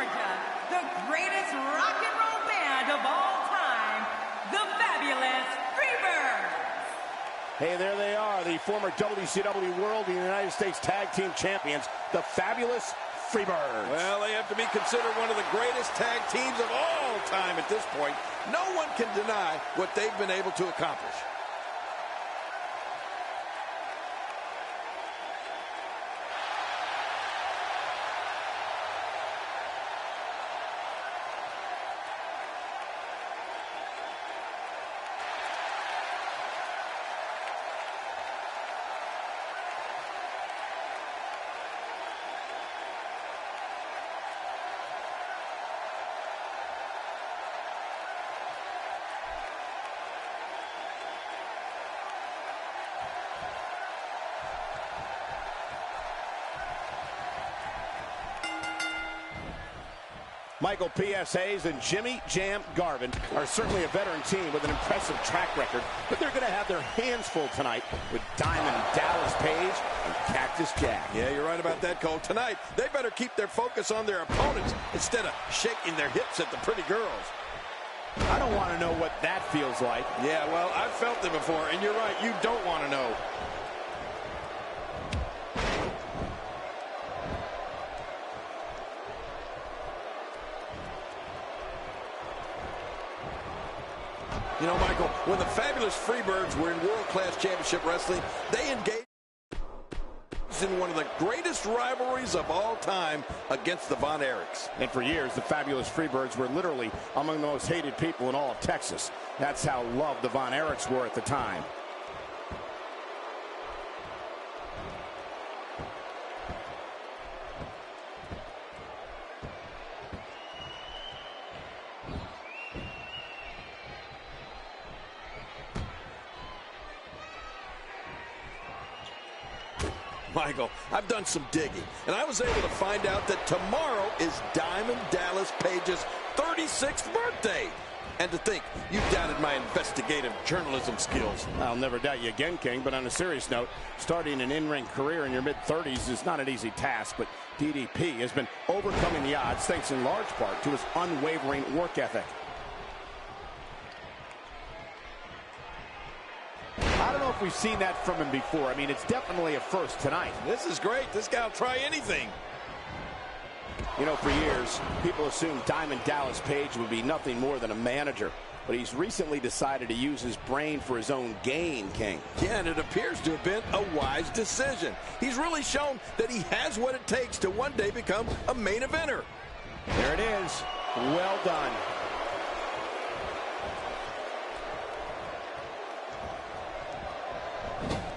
Georgia, the greatest rock and roll band of all time, the Fabulous Freebirds. Hey, there they are, the former WCW World and United States Tag Team Champions, the Fabulous Freebirds. Well, they have to be considered one of the greatest tag teams of all time at this point. No one can deny what they've been able to accomplish. Michael P.S. Hayes and Jimmy Jam Garvin are certainly a veteran team with an impressive track record, but they're going to have their hands full tonight with Diamond Dallas Page and Cactus Jack. Yeah, you're right about that, Cole. Tonight, they better keep their focus on their opponents instead of shaking their hips at the pretty girls. I don't want to know what that feels like. Yeah, well, I've felt it before, and you're right, you don't want to know. You know, Michael, when the Fabulous Freebirds were in world-class championship wrestling, they engaged in one of the greatest rivalries of all time against the Von Erichs. And for years, the Fabulous Freebirds were literally among the most hated people in all of Texas. That's how loved the Von Erichs were at the time. Michael, I've done some digging, and I was able to find out that tomorrow is Diamond Dallas Page's 36th birthday. And to think, you doubted my investigative journalism skills. I'll never doubt you again, King, but on a serious note, starting an in-ring career in your mid-30s is not an easy task, but DDP has been overcoming the odds thanks in large part to his unwavering work ethic. I don't know if we've seen that from him before. I mean, it's definitely a first tonight. This is great. This guy will try anything. You know, for years, people assumed Diamond Dallas Page would be nothing more than a manager. But he's recently decided to use his brain for his own gain, King. Yeah, and it appears to have been a wise decision. He's really shown that he has what it takes to one day become a main eventer. There it is. Well done.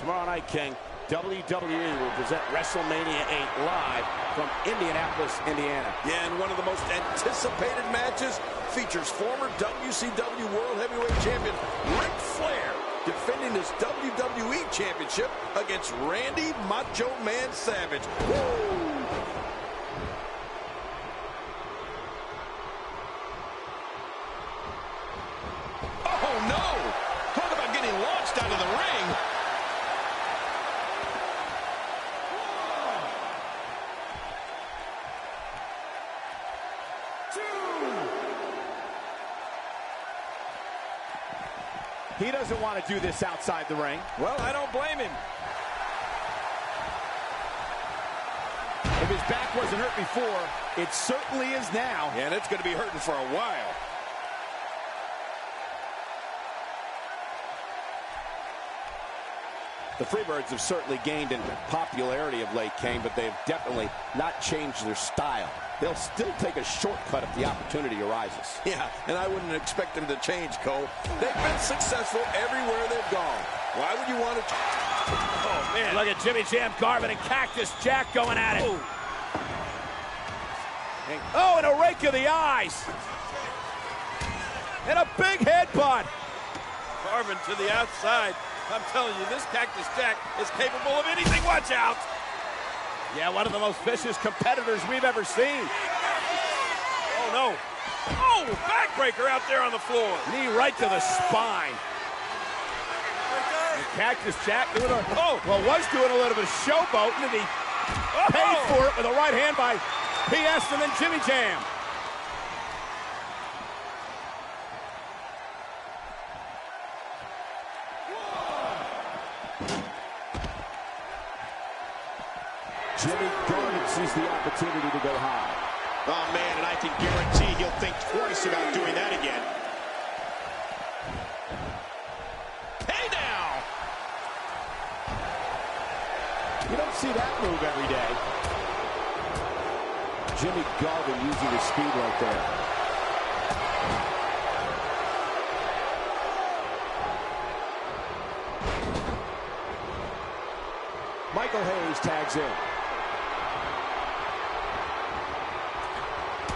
Tomorrow night, King, WWE will present WrestleMania 8 live from Indianapolis, Indiana. Yeah, and one of the most anticipated matches features former WCW World Heavyweight Champion Ric Flair defending his WWE Championship against Randy Macho Man Savage. Woo! Oh, no! Talk about getting launched out of the ring. He doesn't want to do this outside the ring. Well, I don't blame him. If his back wasn't hurt before, it certainly is now. Yeah, and it's going to be hurting for a while. The Freebirds have certainly gained in popularity of late, King, but they've definitely not changed their style. They'll still take a shortcut if the opportunity arises. Yeah, and I wouldn't expect them to change, Cole. They've been successful everywhere they've gone. Why would you want to... Oh, man. Look at Jimmy Jam Garvin and Cactus Jack going at it. Oh, and a rake of the eyes. And a big headbutt. Garvin to the outside. I'm telling you, this Cactus Jack is capable of anything. Watch out. Yeah, one of the most vicious competitors we've ever seen. Oh, no. Oh, backbreaker out there on the floor. Knee right to the spine. And Cactus Jack doing was doing a little bit of showboating, and he paid for it with a right hand by P.S. and then Jimmy Jam. Jimmy Garvin sees the opportunity to go high. Oh, man, and I can guarantee he'll think twice about doing that again. Hey, now! You don't see that move every day. Jimmy Garvin using his speed right there. Michael Hayes tags in.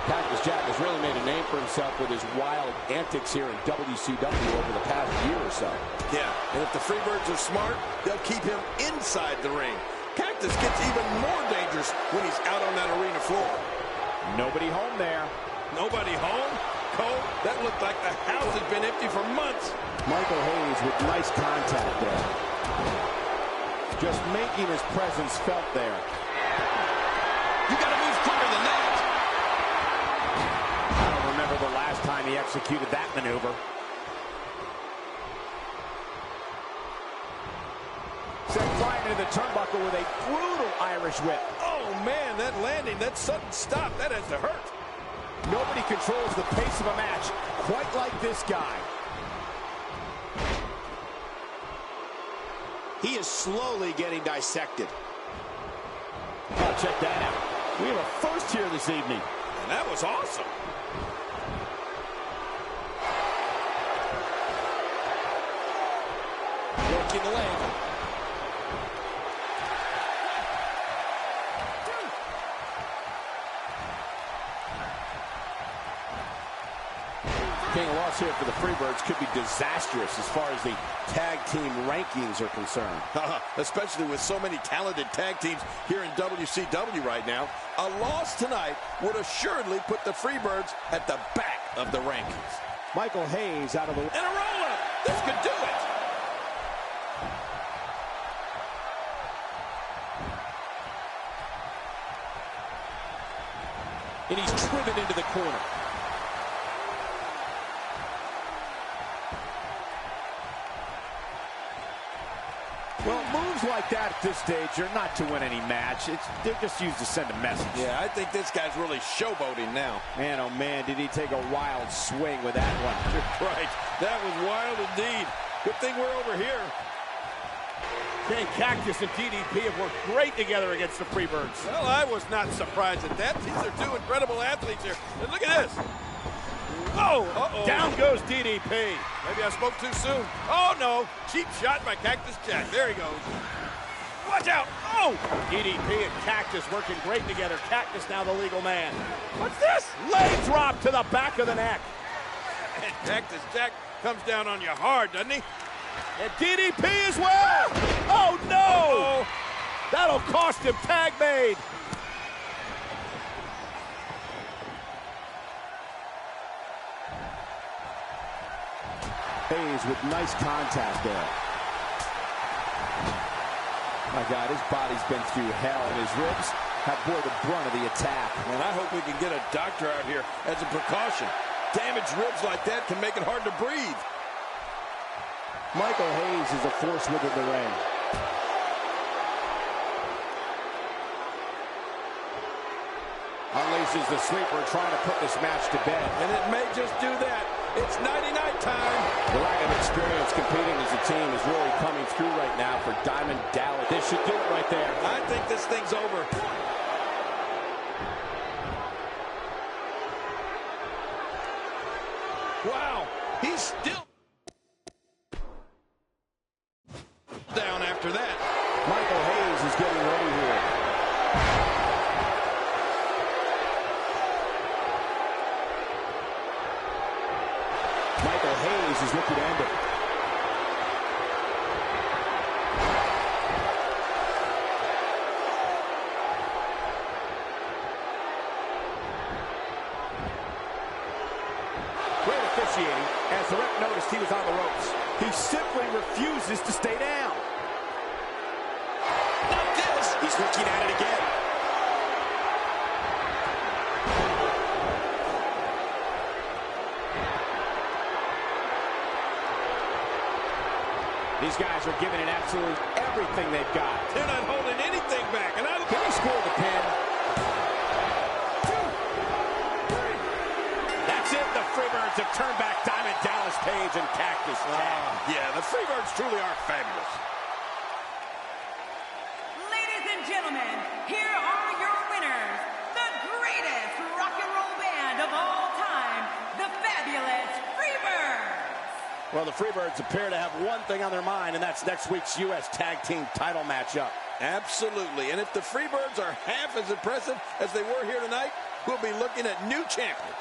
Cactus Jack has really made a name for himself with his wild antics here in WCW over the past year or so. Yeah, and if the Freebirds are smart, they'll keep him inside the ring. Cactus gets even more dangerous when he's out on that arena floor. Nobody home there. Nobody home? Cole, that looked like the house has been empty for months. Michael Hayes with nice contact there. Just making his presence felt there. You got to move quicker than that. I don't remember the last time he executed that maneuver. Sent flying into the turnbuckle with a brutal Irish whip. Oh, man, that landing, that sudden stop, that has to hurt. Nobody controls the pace of a match quite like this guy. He is slowly getting dissected. Oh, check that out. We have a first here this evening. And that was awesome. Working the leg. Taking a loss here for the Freebirds could be disastrous as far as the tag team rankings are concerned. Especially with so many talented tag teams here in WCW right now. A loss tonight would assuredly put the Freebirds at the back of the rankings. Michael Hayes out of the... And a roll-up! This could do it! And he's driven into the corner. Well, moves like that at this stage are not to win any match. They're just used to send a message. Yeah, I think this guy's really showboating now. Man, oh man, did he take a wild swing with that one. You're right. That was wild indeed. Good thing we're over here. King Cactus and DDP have worked great together against the Freebirds. Well, I was not surprised at that. These are two incredible athletes here. And look at this. Oh, uh-oh. Down goes DDP. Maybe I spoke too soon. Oh, no. Cheap shot by Cactus Jack. There he goes. Watch out. Oh! DDP and Cactus working great together. Cactus now the legal man. What's this? Leg drop to the back of the neck. And Cactus Jack comes down on you hard, doesn't he? And DDP as well. Oh, no. That'll cost him tag made. Hayes with nice contact there. My God, his body's been through hell, and his ribs have bore the brunt of the attack. And I hope we can get a doctor out here as a precaution. Damaged ribs like that can make it hard to breathe. Michael Hayes is a force within the ring. Unleashes the sleeper, trying to put this match to bed. And it may just do that. It's nighty-night time. The lack of experience competing as a team is really coming through right now for Diamond Dallas. This should do it right there. I think this thing's over. Wow, he's still down after that. Michael Hayes is getting ready here. Michael Hayes is looking to end it. Great officiating as the ref noticed he was on the ropes. He simply refuses to stay down. Not this. He's looking at it again. These guys are giving it absolutely everything they've got. They're not holding anything back. And Can he score Yeah, the Freebirds truly are fabulous. Ladies and gentlemen, here are your winners. The greatest rock and roll band of all time, the Fabulous Freebirds. Well, the Freebirds appear to have one thing on their mind, and that's next week's U.S. Tag Team title matchup. Absolutely. And if the Freebirds are half as impressive as they were here tonight, we'll be looking at new champions.